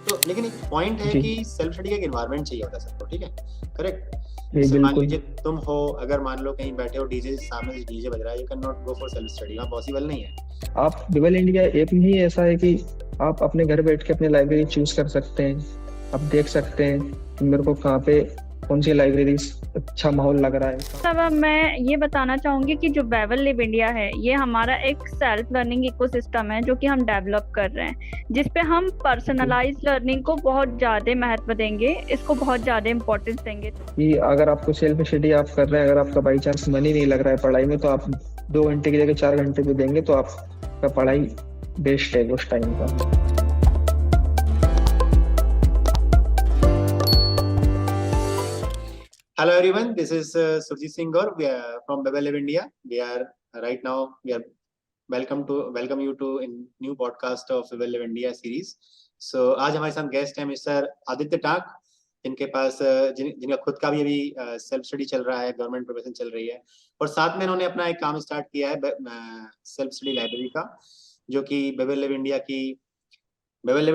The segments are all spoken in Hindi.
तो लेकिन एक पॉइंट है जी कि सेल्फ स्टडी का एक एनवायरनमेंट चाहिए होता है सबको, ठीक है, करेक्ट। जी जैसे मान बिल्कुल। लीजिए तुम हो, अगर मान लो कहीं बैठे हो, डीजे सामने से डीजे बज रहा है, you can not go for self study, वहाँ पॉसिबल नहीं है। आप डिजिटल इंडिया ऐप में ही ऐसा है कि आप अपने घर बैठ के अपनी लाइब्रेरी चूज कर सकते हैं। आप देख सकते हैं कि मेरे को कहाँ पे कौन सी लाइब्रेरी अच्छा माहौल लग रहा है। अब मैं ये बताना चाहूंगी कि जो बेबल लिव इंडिया है ये हमारा एक सेल्फ लर्निंग इकोसिस्टम है जो कि हम डेवलप कर रहे हैं, जिस पे हम जी पर्सनलाइज लर्निंग को बहुत ज़्यादा महत्व देंगे, इसको बहुत ज़्यादा इम्पोर्टेंस देंगे। कि अगर आपको सेल्फ स्टडी आप कर रहे हैं, अगर आपका बाई चांस मन ही नहीं लग रहा है पढ़ाई में, तो आप 2 घंटे की जगह 4 घंटे भी देंगे तो आपका पढ़ाई बेस्ट है उस टाइम का। Hello everyone, this is Surjit Singh Gaur. We are from Bebel Live India. We are right now we are welcome you to in new podcast of Bebel Live India series. So आज हमारे साथ गेस्ट हैं मिस्टर आदित्य टाक, जिनके पास जिनका खुद का भी अभी सेल्फ स्टडी चल रहा है, गवर्नमेंट प्रिपरेशन चल रही है, और साथ में इन्होंने अपना एक काम स्टार्ट किया है सेल्फ स्टडी लाइब्रेरी का, जो कि बेबल लिव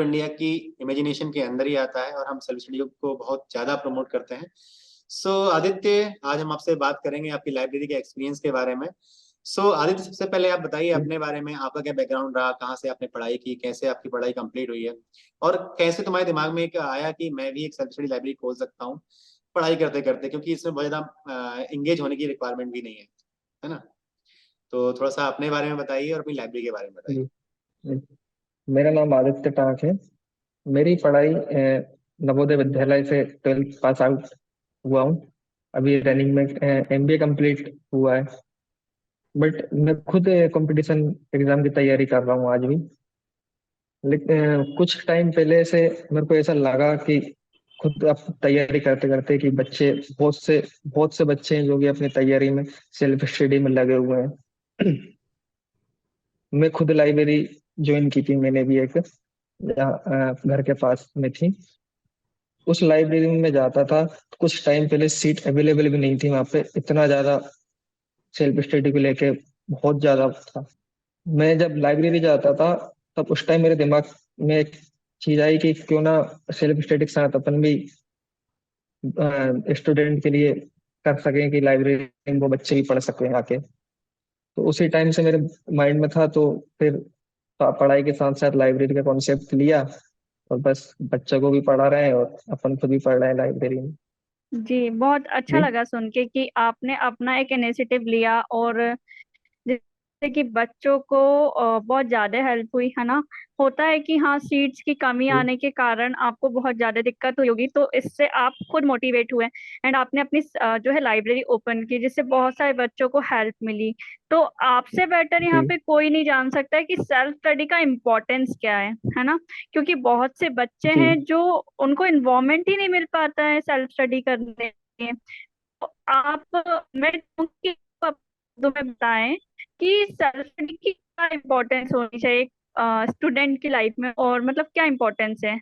इंडिया की इमेजिनेशन के अंदर ही आता है, और हम सेल्फ स्टडी को बहुत ज्यादा प्रमोट करते हैं। सो आदित्य, आज हम आपसे बात करेंगे आपकी लाइब्रेरी के एक्सपीरियंस के बारे में। आदित्य, सबसे पहले आप बताइए अपने बारे में, आपका क्या बैकग्राउंड रहा, कहाँ से आपने पढ़ाई की, कैसे आपकी पढ़ाई कंप्लीट हुई है, और कैसे तुम्हारे दिमाग में एक आया कि मैं भी एक सेल्फ स्टडी लाइब्रेरी खोल सकता हूँ पढ़ाई करते करते, क्योंकि इसमें बहुत ज्यादा इंगेज होने की रिक्वायरमेंट भी नहीं है ना। तो थोड़ा सा अपने बारे में बताइए और अपनी लाइब्रेरी के बारे में बताइए। जी जी। मेरा नाम आदित्य टाक है। मेरी पढ़ाई नवोदय विद्यालय से 12th पास आउट हुआ हूँ। अभी रनिंग में एमबीए कंप्लीट हुआ है। बट मैं खुद कंपटीशन एग्जाम की तैयारी कर रहा हूँ आज भी। लेकिन कुछ टाइम पहले से मेरे को ऐसा लगा कि खुद अब तैयारी करते करते कि बच्चे बहुत से बच्चे हैं जो कि अपनी तैयारी में सेल्फ स्टडी में लगे हुए हैं। मैं खुद लाइब्रेरी ज्वाइन की थी, मैंने भी एक घर के पास में थी। उस लाइब्रेरी में मैं जाता था, कुछ टाइम पहले सीट अवेलेबल भी नहीं थी वहां पे, इतना ज्यादा सेल्फ स्टडी को लेके बहुत ज्यादा था। मैं जब लाइब्रेरी जाता था तब उस टाइम मेरे दिमाग में एक चीज आई कि क्यों ना सेल्फ स्टडी के साथ अपन भी स्टूडेंट के लिए कर सकें कि लाइब्रेरी में वो बच्चे भी पढ़ सकें आके। तो उसी टाइम से मेरे माइंड में था, तो फिर पढ़ाई के साथ साथ लाइब्रेरी का कॉन्सेप्ट लिया और बस बच्चों को भी पढ़ा रहे हैं और अपन खुद भी पढ़ रहे हैं लाइब्रेरी में। जी, बहुत अच्छा जी लगा सुन के कि आपने अपना एक इनिशिएटिव लिया और जिससे कि बच्चों को बहुत ज्यादा हेल्प हुई, है ना। होता है कि हाँ, सीट्स की कमी जी आने के कारण आपको बहुत ज्यादा दिक्कत हुई होगी, तो इससे आप खुद मोटिवेट हुए एंड आपने अपनी जो है लाइब्रेरी ओपन की, जिससे बहुत सारे बच्चों को हेल्प मिली। तो आपसे बेटर यहाँ जी पे कोई नहीं जान सकता है कि सेल्फ स्टडी का इम्पोर्टेंस क्या है ना। क्योंकि बहुत से बच्चे जी हैं जो उनको इन्वायरमेंट ही नहीं मिल पाता है सेल्फ स्टडी करने के। तो आप मैं चाहूंगी कि आप दो में बताएं कि सेल्फ स्टडी की क्या इम्पोर्टेंस होनी चाहिए स्टूडेंट की लाइफ में, और मतलब क्या इम्पोर्टेंस है।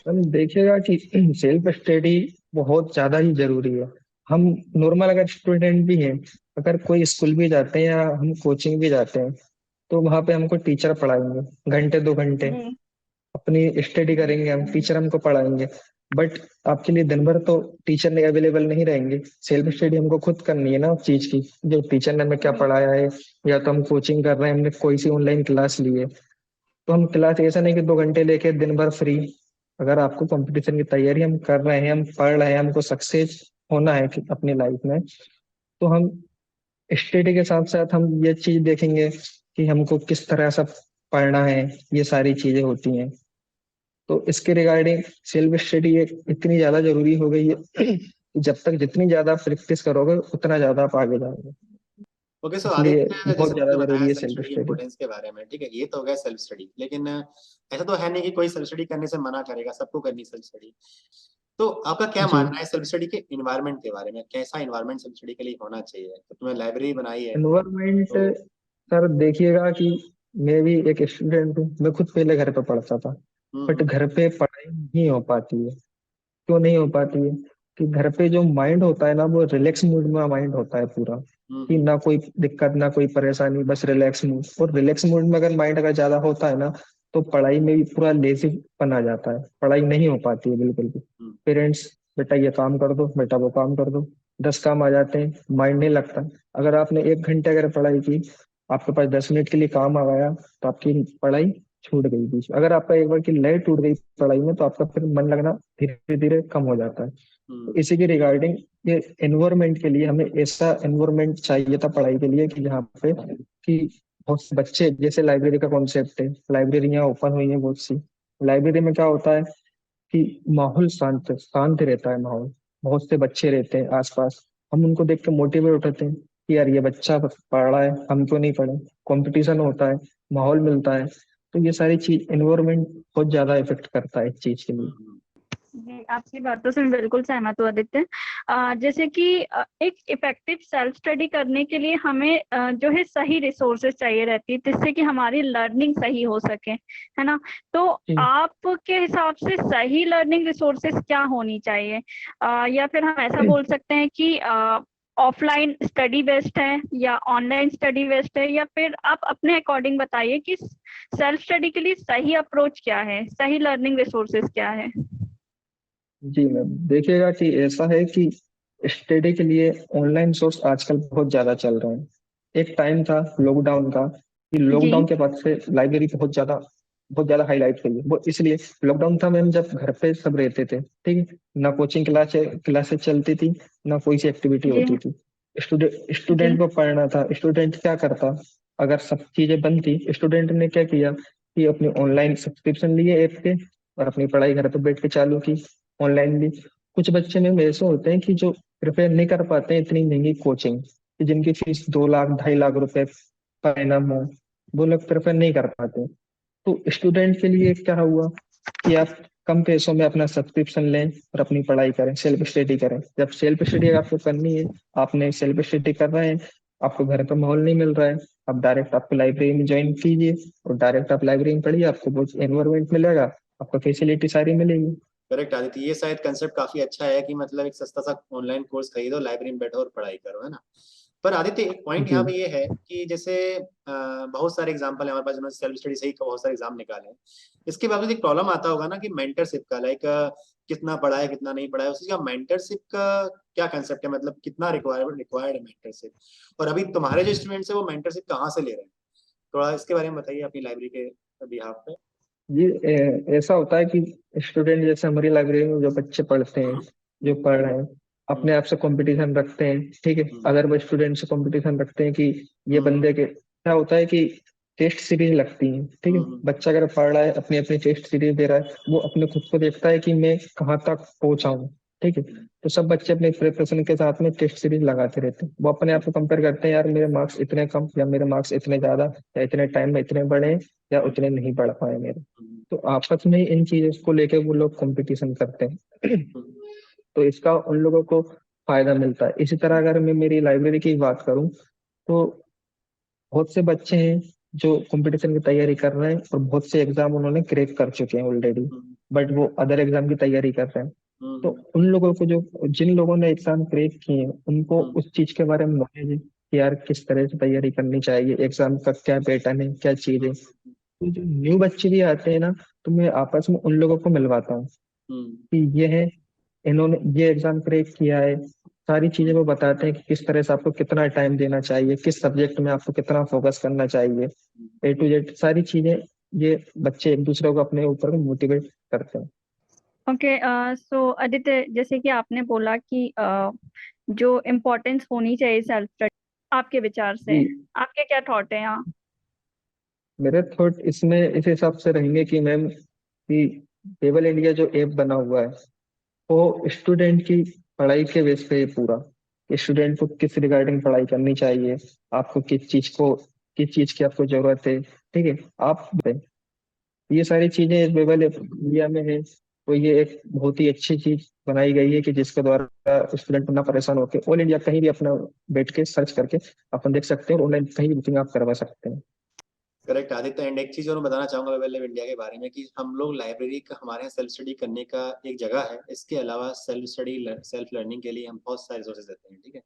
हम देखिएगा कि सेल्फ स्टडी बहुत ज्यादा ही जरूरी है। हम नॉर्मल अगर स्टूडेंट भी हैं, अगर कोई स्कूल भी जाते हैं या हम कोचिंग भी जाते हैं, तो वहां पे हमको टीचर पढ़ाएंगे घंटे 2 घंटे, जी अपनी स्टडी करेंगे, हम टीचर हमको पढ़ाएंगे। बट आपके लिए दिन भर तो टीचर ने अवेलेबल नहीं रहेंगे। सेल्फ स्टडी हमको खुद करनी है ना उस चीज की, जो टीचर ने हमें क्या जी पढ़ाया है। या तो हम कोचिंग कर रहे हैं, हमने कोई सी ऑनलाइन क्लास ली है, तो हम क्लास ऐसा नहीं कि 2 घंटे लेके दिन भर फ्री। अगर आपको कंपटीशन की तैयारी हम कर रहे हैं, हम पढ़ रहे हैं, हमको सक्सेस होना है अपनी लाइफ में, तो हम स्टडी के साथ साथ हम ये चीज देखेंगे कि हमको किस तरह से पढ़ना है। ये सारी चीजें होती हैं। तो इसके रिगार्डिंग सेल्फ स्टडी इतनी ज्यादा जरूरी हो गई है कि जब तक जितनी ज्यादा प्रैक्टिस करोगे उतना ज्यादा आप आगे जाओगे। ओके, सो इसलिए आदित्य, जैसे बहुत ज्यादा तुमने बताया जरूरी है सेल्फ सेल्फ स्टडी की स्टडी। इम्पोर्टेंस के बारे में, ठीक है, ये तो हो गया सेल्फ स्टडी, लेकिन ऐसा तो है नहीं कि कोई सेल्फ स्टडी करने से मना करेगा, सबको करनी सेल्फ स्टडी। तो आपका क्या जी मानना है सेल्फ स्टडी के इन्वायरमेंट के बारे में, कैसा इन्वायरमेंट सेल्फ स्टडी के लिए होना चाहिए? तो तुमने लाइब्रेरी बनाई है, एनवायरमेंट तो सर देखिएगा कि मैं भी एक स्टूडेंट हूँ। मैं खुद पहले घर पे पढ़ता था, बट हम्म घर पे पढ़ाई नहीं हो पाती है। क्यों नहीं हो पाती है? कि घर पे जो माइंड होता है ना, वो रिलैक्स मूड में माइंड होता है पूरा, कि हम्म ना कोई दिक्कत ना कोई परेशानी, बस रिलैक्स मूड। और रिलैक्स मूड में अगर माइंड अगर ज्यादा होता है ना, तो पढ़ाई में भी पूरा लेजीपन आ जाता है, पढ़ाई नहीं हो पाती है बिल्कुल भी। पेरेंट्स, बेटा ये काम कर दो, बेटा वो काम कर दो, 10 काम आ जाते हैं, माइंड नहीं लगता। अगर आपने 1 घंटे अगर पढ़ाई की, आपके पास 10 मिनट के लिए काम आ गया, तो आपकी पढ़ाई छूट गई बीच में। अगर आपका एक बार की लय टूट गई पढ़ाई में, तो आपका फिर मन लगना धीरे धीरे कम हो जाता है। तो इसी के रिगार्डिंग ये एनवायरमेंट के लिए हमें ऐसा एनवायरमेंट चाहिए था पढ़ाई के लिए कि जहाँ पे कि बहुत से बच्चे, जैसे लाइब्रेरी का कॉन्सेप्ट है, लाइब्रेरियां ओपन हुई हैं बहुत सी। लाइब्रेरी में क्या होता है कि माहौल शांत शांत रहता है माहौल, बहुत से बच्चे रहते हैं आसपास, हम उनको देख के मोटिवेट होते हैं कि यार ये बच्चा पढ़ रहा है, हम क्यों नहीं पढ़े। कंपटीशन होता है, माहौल मिलता है। तो ये सारी चीज एनवायरमेंट बहुत ज्यादा इफेक्ट करता है इस चीज के लिए। जी, आपकी बातों से मैं बिल्कुल सहमत हूँ आदित्य। जैसे कि एक इफेक्टिव सेल्फ स्टडी करने के लिए हमें जो है सही रिसोर्सेज चाहिए रहती है, जिससे कि हमारी लर्निंग सही हो सके, है ना। तो जी। आपके हिसाब से सही लर्निंग रिसोर्सेज क्या होनी चाहिए, या फिर हम ऐसा बोल सकते हैं कि ऑफलाइन स्टडी बेस्ट है या ऑनलाइन स्टडी बेस्ट है, या फिर आप अपने अकॉर्डिंग बताइए कि सेल्फ स्टडी के लिए सही अप्रोच क्या है, सही लर्निंग रिसोर्सेज क्या है। जी मैम, देखिएगा कि ऐसा है कि स्टडी के लिए ऑनलाइन सोर्स आजकल बहुत ज्यादा चल रहे हैं। एक टाइम था लॉकडाउन का, कि जी लॉकडाउन के बाद से लाइब्रेरी बहुत ज्यादा हाईलाइट हुई है। वो इसलिए लॉकडाउन था मैम, जब घर पे सब रहते थे, ठीक है, ना कोचिंग क्लासेस चलती थी, ना कोई सी एक्टिविटी जी होती थी। स्टूडेंट जी को पढ़ना था, स्टूडेंट क्या करता, अगर सब चीजें बंद थी, स्टूडेंट ने क्या किया कि अपनी ऑनलाइन सब्सक्रिप्शन लिए ऐप के, और अपनी पढ़ाई घर पे बैठ के चालू की, ऑनलाइन भी। कुछ बच्चे में ऐसे होते हैं कि जो प्रिपेयर नहीं कर पाते हैं इतनी महंगी कोचिंग, कि जिनकी फीस 2 लाख 2.5 लाख रुपए पर एनम हो, वो लोग प्रिपेयर नहीं कर पाते। तो स्टूडेंट के लिए क्या हुआ कि आप कम पैसों में अपना सब्सक्रिप्शन लें और अपनी पढ़ाई करें, सेल्फ स्टडी करें। जब सेल्फ स्टडी आपको करनी है, आपने सेल्फ स्टडी कर रहे हैं, आपको घर पर माहौल नहीं मिल रहा है, आप डायरेक्ट आपको लाइब्रेरी में ज्वाइन कीजिए और डायरेक्ट आप लाइब्रेरी में पढ़िए, आपको बहुत एनवायरमेंट मिलेगा, आपको फैसिलिटी सारी मिलेगी। करेक्ट आदित्य, ये शायद कंसेप्ट काफी अच्छा है कि मतलब एक सस्ता सा ऑनलाइन कोर्स खरीदो, लाइब्रेरी में बैठो और पढ़ाई करो, है ना। पर आदित्य एक पॉइंट जी। यहाँ पे ये है कि जैसे बहुत सारे एग्जाम्पल है हमारे पास, जिन्होंने सेल्फ स्टडी से ही बहुत सारे एग्जाम निकाले हैं। इसके बावजूद एक प्रॉब्लम आता होगा ना कि मेंटरशिप का, लाइक कितना पढ़ा है कितना नहीं पढ़ा है, उसी का मेंटरशिप का क्या कंसेप्ट है, मतलब कितना रिक्वायर्ड है मेंटरशिप, और अभी तुम्हारे जो स्टूडेंट्स है वो मेंटरशिप कहाँ से ले रहे हैं, थोड़ा इसके बारे में बताइए अपनी लाइब्रेरी के बिहाफ पे। जी, ऐसा होता है कि स्टूडेंट, जैसे हमारी लाइब्रेरी में जो बच्चे पढ़ते हैं, जो पढ़ रहे हैं, अपने आप से कंपटीशन रखते हैं, ठीक है, अगर वो स्टूडेंट से कंपटीशन रखते हैं कि ये बंदे के, क्या होता है कि टेस्ट सीरीज लगती है, ठीक है, बच्चा अगर पढ़ रहा है, अपनी अपनी टेस्ट सीरीज दे रहा है, वो अपने खुद को देखता है कि मैं कहाँ तक पहुंचा हूँ, ठीक है। तो सब बच्चे अपने प्रिपरेशन के साथ में टेस्ट सीरीज लगाते रहते हैं, वो अपने आप को कंपेयर करते हैं, यार मेरे मार्क्स इतने कम, या मेरे मार्क्स इतने ज्यादा, या इतने टाइम में इतने बढ़े, या उतने नहीं बढ़ पाए मेरे। तो आपस में इन चीजों को लेकर वो लोग कंपटीशन करते हैं। तो इसका उन लोगों को फायदा मिलता है। इसी तरह अगर मैं मेरी लाइब्रेरी की बात करूं, तो बहुत से बच्चे हैं जो कंपटीशन की तैयारी कर रहे हैं, और बहुत से एग्जाम उन्होंने क्रैक कर चुके हैं ऑलरेडी, बट वो अदर एग्जाम की तैयारी कर रहे हैं। तो उन लोगों को, जो जिन लोगों ने एग्जाम क्रैक किए हैं, उनको उस चीज के बारे में नॉलेज है कि यार किस तरह से तैयारी करनी चाहिए, एग्जाम का क्या पैटर्न है, क्या चीज है। तो जो न्यू बच्चे भी आते हैं ना, तो मैं आपस में उन लोगों को मिलवाता हूँ कि ये है, इन्होंने ये एग्जाम क्रैक किया है, सारी चीजें वो बताते हैं कि किस तरह से आपको कितना टाइम देना चाहिए, किस सब्जेक्ट में आपको कितना फोकस करना चाहिए, A to Z सारी चीजें। ये बच्चे एक दूसरे को अपने ऊपर मोटिवेट करते हैं। ओके। सो आदित्य, जैसे कि आपने बोला कि जो इम्पोर्टेंस होनी चाहिए सेल्फ स्टडी, आपके विचार से जी, आपके क्या थॉट है यहाँ। मेरे थॉट इसमें इस हिसाब से रहेंगे कि मैम, कि टेबल इंडिया जो ऐप बना हुआ है, वो स्टूडेंट की पढ़ाई के बेस पे है पूरा, कि स्टूडेंट को किस रिगार्डिंग पढ़ाई करनी चाहिए, आपको किस चीज की आपको जरूरत है, ठीक है। आप बताएं। ये सारी चीजें अवेलेबल इंडिया में है, तो ये एक बहुत ही अच्छी चीज बनाई गई है कि जिसके द्वारा स्टूडेंट ना परेशान होकर ऑल इंडिया कहीं भी अपना बैठ के सर्च करके अपन देख सकते हैं, और ऑनलाइन कहीं भी बुकिंग आप करवा सकते हैं। करेक्ट आदित्य। एंड एक चीज और मैं बताना चाहूंगा वेब लैब इंडिया के बारे में कि हम लोग लाइब्रेरी का हमारे यहाँ सेल्फ स्टडी करने का एक जगह है। इसके अलावा सेल्फ लर्निंग के लिए हम बहुत सारे रिसोर्सेज देते हैं, ठीक है।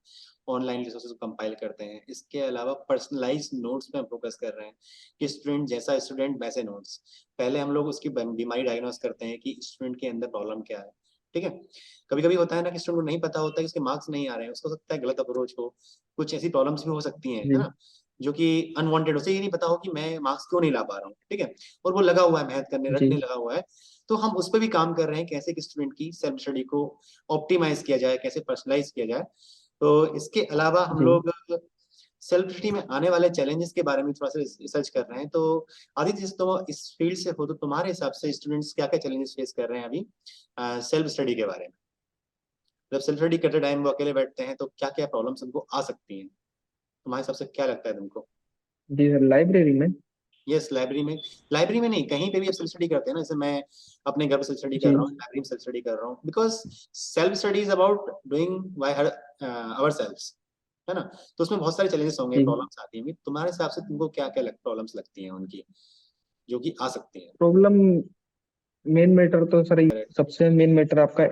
ऑनलाइन रिसोर्सेज को कंपाइल करते हैं। इसके अलावा पर्सनलाइज नोट्स पे हम फोकस कर रहे हैं कि स्टूडेंट जैसा स्टूडेंट वैसे नोट्स। पहले हम लोग उसकी बीमारी डायग्नोस करते हैं कि स्टूडेंट के अंदर प्रॉब्लम क्या है, ठीक है। कभी कभी होता है ना कि स्टूडेंट को नहीं पता होता है कि उसके मार्क्स नहीं आ रहे हैं, उसको सकता है गलत अप्रोच हो, कुछ ऐसी प्रॉब्लम्स भी हो सकती हैं, है जी ना, जो कि अनवांटेड, उसे ये नहीं पता हो कि मैं मार्क्स क्यों नहीं ला पा रहा हूँ, ठीक है। और वो लगा हुआ है, मेहनत करने जी रटने लगा हुआ है। तो हम उस पर भी काम कर रहे हैं, कैसे कि स्टूडेंट की सेल्फ स्टडी को ऑप्टिमाइज किया जाए, कैसे पर्सनलाइज किया जाए। तो इसके अलावा हम जी लोग सेल्फ स्टडी में आने वाले चैलेंजेस के बारे में थोड़ा सा रिसर्च कर रहे हैं। तो आदित्य, जैसे तुम इस फील्ड से हो, तो तुम्हारे हिसाब से स्टूडेंट्स क्या क्या चैलेंजेस फेस कर रहे हैं अभी सेल्फ स्टडी के बारे में? जब सेल्फ स्टडी करते टाइम वो अकेले बैठते हैं तो क्या क्या प्रॉब्लम्स उनको आ सकती हैं, तुम्हारे हिसाब से क्या लगता है तुमको? जी सर, लाइब्रेरी में। यस, लाइब्रेरी में नहीं, कहीं पे भी आप सेल्फ स्टडी करते हैं ना, जैसे मैं अपने घर पे सेल्फ स्टडी कर जी रहा हूँ, लाइब्रेरी में सेल्फ स्टडी कर रहा हूँ, because self study is about doing by ourselves, है ना। तो उसमें बहुत सारे चैलेंजेस होंगे, जी प्रॉब्लम्स आती होंगी। तुम्हारे हिसाब से तुमको क्या क्या प्रॉब्लम्स लगती हैं उनकी, जो कि आ सकती हैं? प्रॉब्लम, मेन मैटर तो सर सबसे मेन मैटर आपका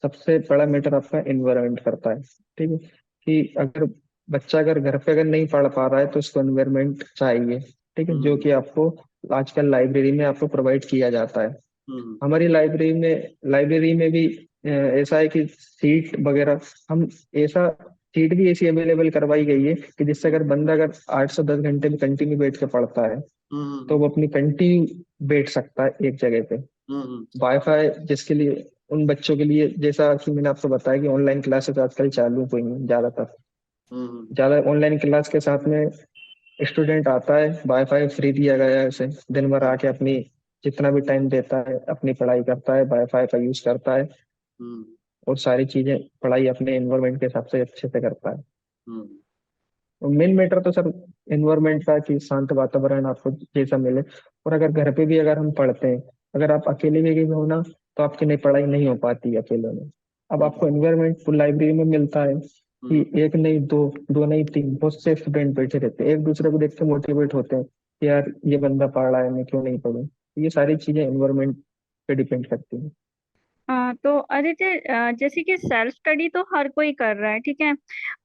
सबसे बड़ा मैटर आपका एनवायरनमेंट करता है। ठीक है, कि अगर बच्चा अगर घर पे अगर नहीं पढ़ पा रहा है तो उसको एनवायरनमेंट चाहिए। ठीक है, जो हम्म कि आपको आजकल लाइब्रेरी में आपको प्रोवाइड किया जाता है। हम्म हमारी लाइब्रेरी में भी ऐसा है कि सीट वगैरह हम ऐसा सीट भी ऐसी अवेलेबल करवाई गई है कि जिससे अगर बंदा अगर 8 से 10 घंटे में कंटिन्यू बैठ के पढ़ता है तो हम्म वो अपनी कंटिन्यू बैठ सकता है एक जगह पे। हम्म वाईफाई जिसके लिए उन बच्चों के लिए, जैसा कि मैंने आपको बताया कि ऑनलाइन क्लासेस आजकल चालू हुई हैं ज्यादातर। हम्म ज्यादा ऑनलाइन क्लास के साथ में स्टूडेंट आता है, वाईफाई फ्री दिया गया है उसे, दिन भर हम्म आके अपनी जितना भी टाइम देता है अपनी पढ़ाई करता है, वाईफाई का यूज करता है हम्म और सारी चीजें पढ़ाई अपने एनवायरमेंट के हिसाब से अच्छे से करता है। हम्म मेन मैटर तो सर एनवायरमेंट का, कि शांत वातावरण आपको जैसा मिले। और अगर घर पे भी अगर हम पढ़ते हैं, अगर आप अकेले में भी हो ना, तो आपकी नहीं पढ़ाई नहीं हो पाती अकेले में। अब आपको एनवायरमेंट लाइब्रेरी में मिलता है कि हम्म एक नहीं दो, दो नहीं तीन, बहुत से स्टूडेंट बैठे रहते हैं, एक दूसरे को देख के मोटिवेट होते हैं कि यार ये बंदा पढ़ रहा है, मैं क्यों नहीं पढ़ूं। ये सारी चीजें एनवायरमेंट पे डिपेंड करती हैं। तो आदित्य, जैसे कि सेल्फ स्टडी तो हर कोई कर रहा है, ठीक है।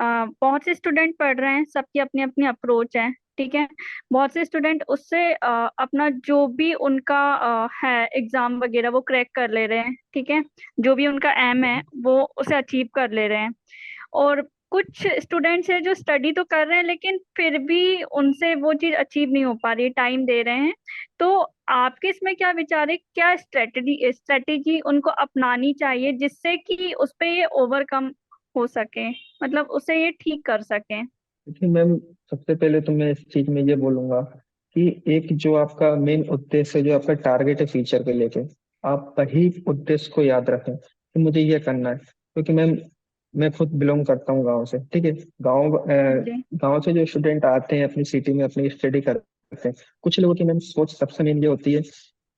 बहुत से स्टूडेंट पढ़ रहे हैं, सबकी अपनी अपनी अप्रोच है, ठीक है। बहुत से स्टूडेंट उससे अपना जो भी उनका है एग्जाम वगैरह वो क्रैक कर ले रहे हैं, ठीक है। जो भी उनका एम है वो उसे अचीव कर ले रहे हैं। और कुछ स्टूडेंट्स हैं जो स्टडी तो कर रहे हैं लेकिन फिर भी उनसे वो चीज अचीव नहीं हो पा रही, टाइम दे रहे हैं। तो आपके इसमें क्या विचार है, क्या स्ट्रेटजी स्ट्रेटेजी उनको अपनानी चाहिए जिससे कि उस पे ये ओवरकम हो सके, मतलब उसे ये ठीक कर सके? देखिए मैम, सबसे पहले तो मैं इस चीज में ये बोलूंगा कि एक जो आपका मेन उद्देश्य है, जो आपका टारगेट है फ्यूचर को लेके, आप वही उद्देश्य को याद रखें कि मुझे ये करना है। क्योंकि मैम मैं खुद बिलोंग करता हूँ गांव से, ठीक है। जी गांव से जो स्टूडेंट आते हैं अपनी सिटी में अपनी स्टडी करते हैं, कुछ लोगों की मैम सोच सबसे मेन ये होती है,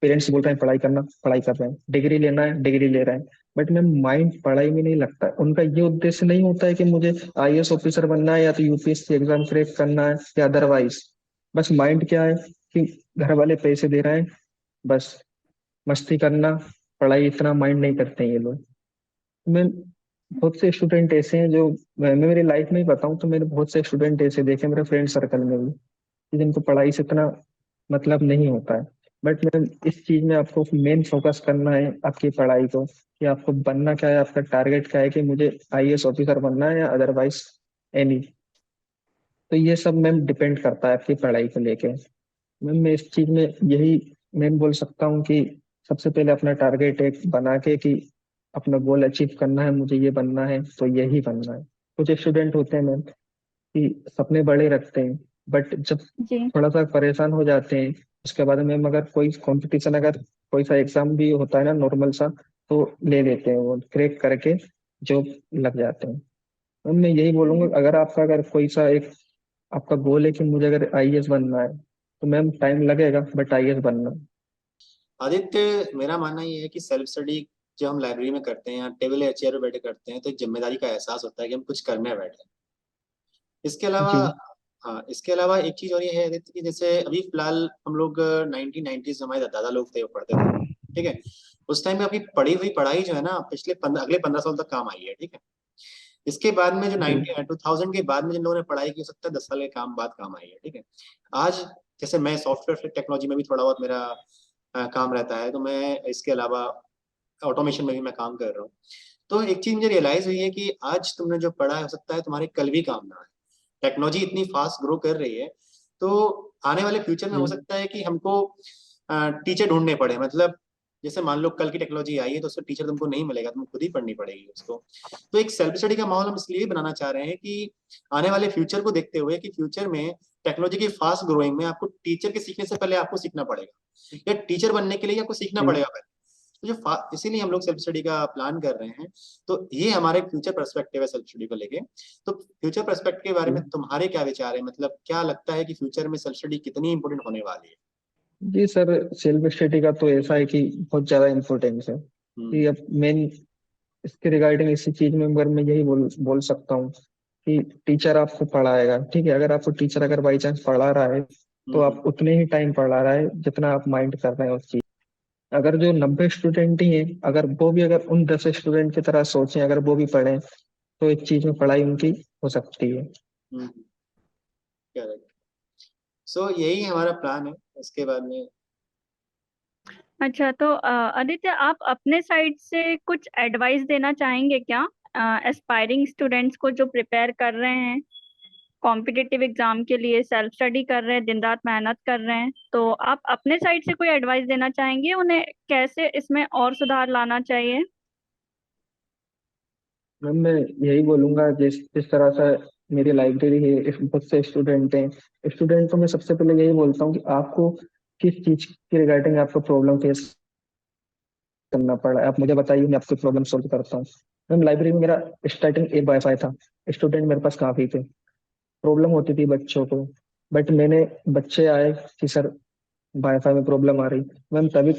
पेरेंट्स बोल रहे हैं पढ़ाई करना, पढ़ाई कर रहे हैं, डिग्री लेना है, डिग्री ले रहे हैं। बट मैम माइंड पढ़ाई में नहीं लगता है। उनका ये उद्देश्य नहीं होता है कि मुझे आईएएस ऑफिसर बनना है या तो यूपीएससी एग्जाम क्रैक करना है या अदरवाइज। बस माइंड क्या है कि घर वाले पैसे दे रहे हैं, बस मस्ती करना, पढ़ाई इतना माइंड नहीं करते हैं ये लोग। मैं बहुत से स्टूडेंट ऐसे हैं जो मैं मेरी लाइफ में ही बताऊं तो मैंने बहुत से स्टूडेंट ऐसे देखे मेरे फ्रेंड सर्कल में भी, कि जिनको पढ़ाई से इतना मतलब नहीं होता है। बट मैं इस चीज में आपको मेन फोकस करना है आपकी पढ़ाई को, कि आपको बनना क्या है, आपका टारगेट क्या है, कि मुझे आईएएस ऑफिसर बनना है या अदरवाइज एनी। तो ये सब मैम डिपेंड करता है आपकी पढ़ाई को लेके। मैम मैं इस चीज में यही मैम बोल सकता हूँ कि सबसे पहले अपना टारगेट एक बना के कि अपना गोल अचीव करना है, मुझे ये बनना है तो यही बनना है। कुछ स्टूडेंट होते हैं मैम कि सपने बड़े रखते हैं, बट जब जी थोड़ा सा परेशान हो जाते हैं उसके बाद में, अगर कोई कंपटीशन, अगर कोई सा एग्जाम भी होता है ना नॉर्मल सा, तो ले लेते हैं वो क्रैक करके जो लग जाते हैं। तो मैं यही बोलूंगा, अगर आपका अगर कोई सा एक आपका गोल है कि मुझे अगर आईएएस बनना है तो मैम टाइम लगेगा बट आईएएस बनना है। आदित्य, मेरा मानना ये है कि सेल्फ स्टडी जब हम लाइब्रेरी में करते हैं या टेबल या चेयर पे बैठे करते हैं तो एक जिम्मेदारी का एहसास होता है कि हम कुछ करने बैठे हैं। इसके अलावा जी हाँ, इसके अलावा एक चीज और ये है आदित्य कि जैसे अभी फिलहाल हम लोग 1990s हमारे दादा लोग थे वो पढ़ते थे, ठीक है। उस टाइम में अपनी पढ़ी हुई पढ़ाई जो है ना पिछले अगले 15 साल तक काम आई है, ठीक है। इसके बाद में जो जी 2000 के बाद में जिन लोगों ने पढ़ाई की हो सकता है 10 साल के काम बाद काम आई है, ठीक है। आज जैसे मैं सॉफ्टवेयर टेक्नोलॉजी में भी थोड़ा बहुत मेरा काम रहता है, तो मैं इसके अलावा ऑटोमेशन में भी मैं काम कर रहा हूँ। तो एक चीज मुझे रियलाइज हुई है कि आज तुमने जो पढ़ा है हो सकता है तुम्हारे कल भी काम ना आए। टेक्नोलॉजी इतनी फास्ट ग्रो कर रही है, तो आने वाले फ्यूचर में हो जी सकता है कि हमको टीचर ढूंढने पड़े। मतलब जैसे मान लो कल की टेक्नोलॉजी आई है तो उसका टीचर तुमको नहीं मिलेगा, तुमको खुद ही पढ़नी पड़ेगी उसको। तो एक सेल्फ स्टडी का माहौल हम इसलिए बनाना चाह रहे हैं कि आने वाले फ्यूचर को देखते हुए कि फ्यूचर में टेक्नोलॉजी की फास्ट ग्रोइंग में आपको टीचर के सीखने से पहले आपको सीखना पड़ेगा, या टीचर बनने के लिए आपको सीखना जी पड़ेगा पहले। तो इसीलिए हम लोग सेल्फ स्टडी का प्लान कर रहे हैं। तो ये हमारे फ्यूचर पर्सपेक्टिव है सेल्फ स्टडी को लेके। तो फ्यूचर पर्सपेक्टिव के बारे जी में तुम्हारे क्या विचार है? मतलब क्या लगता है कि फ्यूचर में सेल्फ स्टडी कितनी इंपॉर्टेंट होने वाली है? जी सर, सेल्फ स्टडी का तो ऐसा है कि बहुत ज्यादा इम्पोर्टेंस है हम्म। कि अब मेन इसके रिगार्डिंग इसी चीज में अगर मैं यही बोल सकता हूँ कि टीचर आपको पढ़ाएगा, ठीक है। अगर आपको टीचर अगर बाई चांस पढ़ा रहा है तो हम्म। आप उतने ही टाइम पढ़ा रहा है जितना आप माइंड कर रहे हैं उस चीज। अगर जो 90 स्टूडेंट ही हैं, अगर वो भी अगर उन 10 स्टूडेंट की तरह सोचें, अगर वो भी पढ़ें तो एक चीज में पढ़ाई उनकी हो सकती है। हम्म। करेक्ट। सो यही हमारा प्लान है इसके बाद में। अच्छा, तो आदित्य, आप अपने साइड से कुछ एडवाइस देना चाहेंगे क्या एस्पायरिंग स्टूडेंट्स को जो प्रिपेयर कर रहे हैं कॉम्पिटिटिव एग्जाम के लिए, सेल्फ स्टडी कर रहे हैं, दिन रात मेहनत कर रहे हैं? तो आप अपने साइड से कोई एडवाइस देना चाहेंगे उन्हें, कैसे इसमें और सुधार लाना चाहिए? मैम मैं यही बोलूंगा, जिस जिस तरह से मेरी लाइब्रेरी है, बहुत से स्टूडेंट हैं, स्टूडेंट को मैं सबसे पहले यही बोलता हूँ कि आपको किस चीज के रिगार्डिंग आपको प्रॉब्लम फेस करना पड़ा है, आप मुझे बताइए, मैं आपकी प्रॉब्लम सोल्व करता हूँ। मैम लाइब्रेरी में मेरा स्टार्टिंग एक वाईफाई था, स्टूडेंट मेरे पास काफी थे, प्रॉब्लम होती थी बच्चों को। बट मैंने बच्चे आए कि सर वाईफाई में प्रॉब्लम आ रही, मैम तभी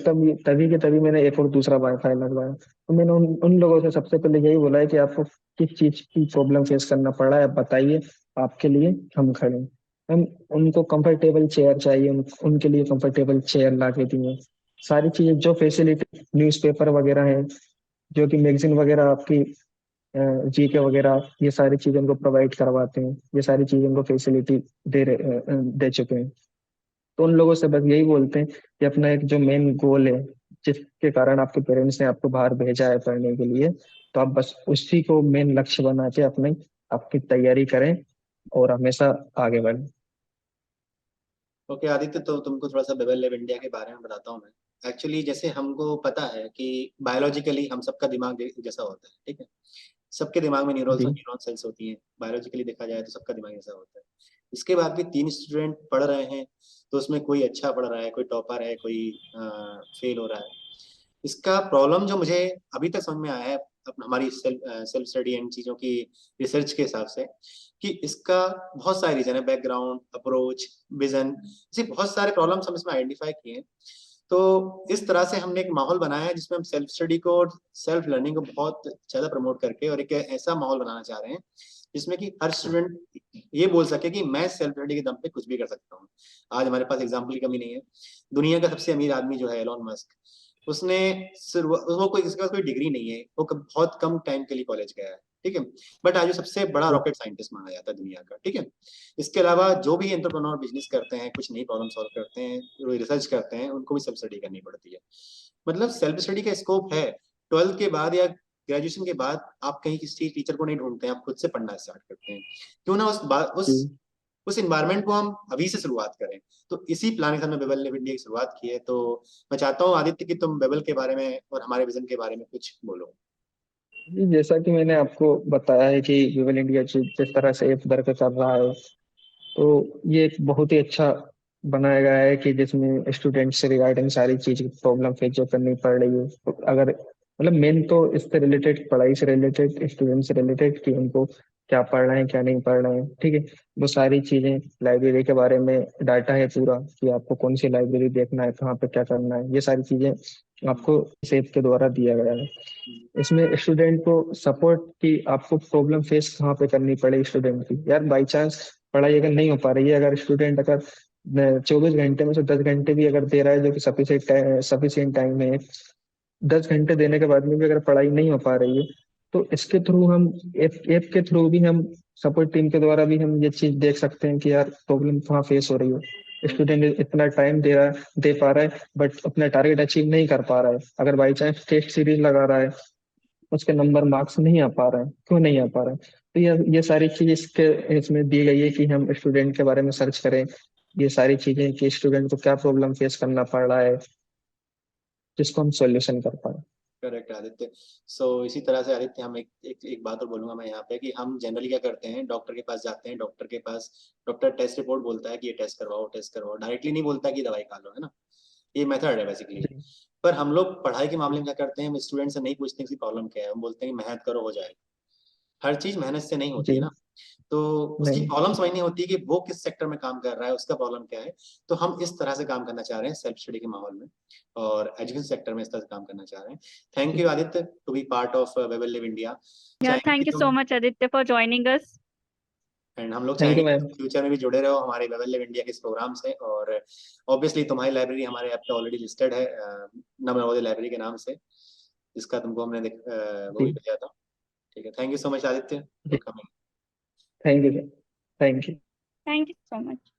के तभी मैंने एक और दूसरा वाईफाई लगवाया। तो मैंने उन लोगों से सबसे पहले यही बोला है कि आपको किस चीज की प्रॉब्लम फेस करना पड़ रहा है, आप बताइए, आपके लिए हम खड़े हैं। मैम उनको कंफर्टेबल चेयर चाहिए, उनके लिए कंफर्टेबल चेयर ला के दिए। सारी चीजें जो फैसिलिटी न्यूज़पेपर वगैरह है, जो कि मैगजीन वगैरह आपकी जीके वगैरह, ये सारी चीजें उनको प्रोवाइड करवाते हैं, ये सारी चीजें उनको फैसिलिटी दे चुके हैं। तो उन लोगों से बस यही बोलते हैं कि अपना एक जो मेन गोल है, जिसके कारण आपके पेरेंट्स ने आपको बाहर भेजा है पढ़ने के लिए, तो आप बस उसी को मेन लक्ष्य बना के अपने आपकी तैयारी करें और हमेशा आगे बढ़ें। ओके आदित्य, तो तुमको थोड़ा सा बेबल लैब इंडिया के बारे में बताता हूँ मैं। एक्चुअली जैसे हमको पता है कि बायोलॉजिकली हम सबका दिमाग जैसा होता है, ठीक है। सबके दिमाग में न्यूरॉन्स और जी न्यूरॉन सेल्स होती हैं। बायोलॉजिकली देखा जाए तो सबका दिमाग ऐसा होता है। इसके बाद भी 3 स्टूडेंट पढ़ रहे हैं, तो उसमें कोई अच्छा पढ़ रहा है, कोई टॉपर है, कोई फेल हो रहा है। इसका प्रॉब्लम जो मुझे अभी तक समझ में आया है हमारी सेल्फ स्टडी एंड चीजों की रिसर्च के हिसाब से, कि इसका बहुत सारे रीजन है, बैकग्राउंड, अप्रोच, विजन, ऐसे बहुत सारे प्रॉब्लम्स हम इसमें आइडेंटिफाई किए हैं। तो इस तरह से हमने एक माहौल बनाया है जिसमें हम सेल्फ स्टडी को और सेल्फ लर्निंग को बहुत ज्यादा प्रमोट करके और एक ऐसा माहौल बनाना चाह रहे हैं जिसमें कि हर स्टूडेंट ये बोल सके कि मैं सेल्फ स्टडी के दम पे कुछ भी कर सकता हूँ। आज हमारे पास एग्जाम्पल की कमी नहीं है। दुनिया का सबसे अमीर आदमी जो है एलॉन मस्क, उसने सिर्फ वो कोई, इसके पास कोई डिग्री नहीं है, वो बहुत कम टाइम के लिए कॉलेज गया है, ठीक है। बट आज वो सबसे बड़ा जी रॉकेट साइंटिस्ट माना जाता है दुनिया का, ठीक है। इसके अलावा जो भी एंटरप्रेन्योर बिजनेस करते हैं, कुछ नई प्रॉब्लम सॉल्व करते हैं, रिसर्च करते हैं, उनको भी सेल्फ स्टडी करनी पड़ती है। मतलब सेल्फ स्टडी का स्कोप है। 12th के बाद या ग्रेजुएशन के बाद आप कहीं किसी टीचर को नहीं ढूंढते हैं, आप खुद से पढ़ना स्टार्ट करते हैं। क्यों ना जी उस इन्वायरमेंट को हम अभी से शुरुआत करें। तो इसी प्लान के साथ मैं बेबल ने इंडिया की शुरुआत की है। तो मैं चाहता हूँ आदित्य कि तुम बेबल के बारे में और हमारे विजन के बारे में कुछ बोलो। जी, जैसा कि मैंने आपको बताया है कि विवन इंडिया जिस तरह से एक दर पे चल रहा है, तो ये एक बहुत ही अच्छा बनाया गया है कि जिसमें स्टूडेंट से रिगार्डिंग सारी चीज प्रॉब्लम फेस जो करनी पड़ रही है, तो अगर मतलब मेन तो इससे रिलेटेड, पढ़ाई से रिलेटेड, स्टूडेंट से रिलेटेड कि उनको क्या पढ़ रहे हैं क्या नहीं पढ़ रहे हैं, ठीक है। वो सारी चीजें लाइब्रेरी के बारे में डाटा है पूरा कि आपको कौन सी लाइब्रेरी देखना है, कहाँ पे क्या करना है, ये सारी चीजें हम्म। आपको सेफ के द्वारा दिया गया है। हम्म। इसमें स्टूडेंट को सपोर्ट की आपको प्रॉब्लम फेस कहाँ पे करनी पड़े स्टूडेंट की, यार बाई चांस पढ़ाई अगर नहीं हो पा रही है, अगर स्टूडेंट अगर 24 घंटे में से 10 घंटे भी अगर दे रहा है, जो कि सफिशियंट टाइम है, 10 घंटे देने के बाद में भी अगर पढ़ाई नहीं हो पा रही है, तो इसके थ्रू हम ऐप के थ्रू भी हम सपोर्ट टीम के द्वारा भी हम ये चीज देख सकते हैं कि यार प्रॉब्लम कहाँ फेस हो रही है। स्टूडेंट इतना टाइम दे पा रहा है, बट अपना टारगेट अचीव नहीं कर पा रहा है। अगर बाई चांस टेस्ट सीरीज लगा रहा है, उसके नंबर मार्क्स नहीं आ पा रहे हैं, क्यों नहीं आ पा रहे हैं? तो ये सारी चीज इसमें दी गई है कि हम स्टूडेंट के बारे में सर्च करें, ये सारी चीजें कि स्टूडेंट को क्या प्रॉब्लम फेस करना पड़ रहा है, जिसको हम सॉल्यूशन कर पाए। करेक्ट आदित्य। सो इसी तरह से आदित्य, हम एक बात और बोलूंगा मैं यहाँ पे कि हम जनरली क्या करते हैं, डॉक्टर के पास जाते हैं, डॉक्टर के पास डॉक्टर टेस्ट रिपोर्ट बोलता है कि ये टेस्ट करवाओ, डायरेक्टली नहीं बोलता कि दवाई खा लो, है ना। ये मेथड है बेसिकली। जी पर हम लोग पढ़ाई के मामले में क्या करते हैं, हम स्टूडेंट से नहीं पूछते कि प्रॉब्लम क्या है, हम बोलते हैं कि मेहनत करो हो जाएगा। हर चीज मेहनत से नहीं होती है जी। ना। तो उसकी नहीं। प्रॉब्लम समझनी होती है कि वो किस सेक्टर में काम कर रहा है, उसका प्रॉब्लम क्या है। तो हम इस तरह से काम करना चाह रहे हैं सेल्फ स्टडी के माहौल में, और एजुकेशन सेक्टर में इस तरह से काम करना चाह रहे हैं। Thank you Aditya to be part of we will live India. Yeah, चाहेंगे कि thank you so तुम, much, Aditya, for joining us. And हम लोग थैंक चाहेंगे यू कि मैम। तुम फ्यूचर में भी जुड़े रहो हमारे वी विल लिव इंडिया के इस प्रोग्राम से। और ऑब्वियसली तुम्हारी लाइब्रेरी हमारे ऐप पे ऑलरेडी लिस्टेड है, नवनवोदय लाइब्रेरी के नाम से, जिसका तुमको हमने वो भी जी भेजा था। ठीक है, thank you so much Aditya for ji. Coming. Thank you. Thank you. Thank you so much.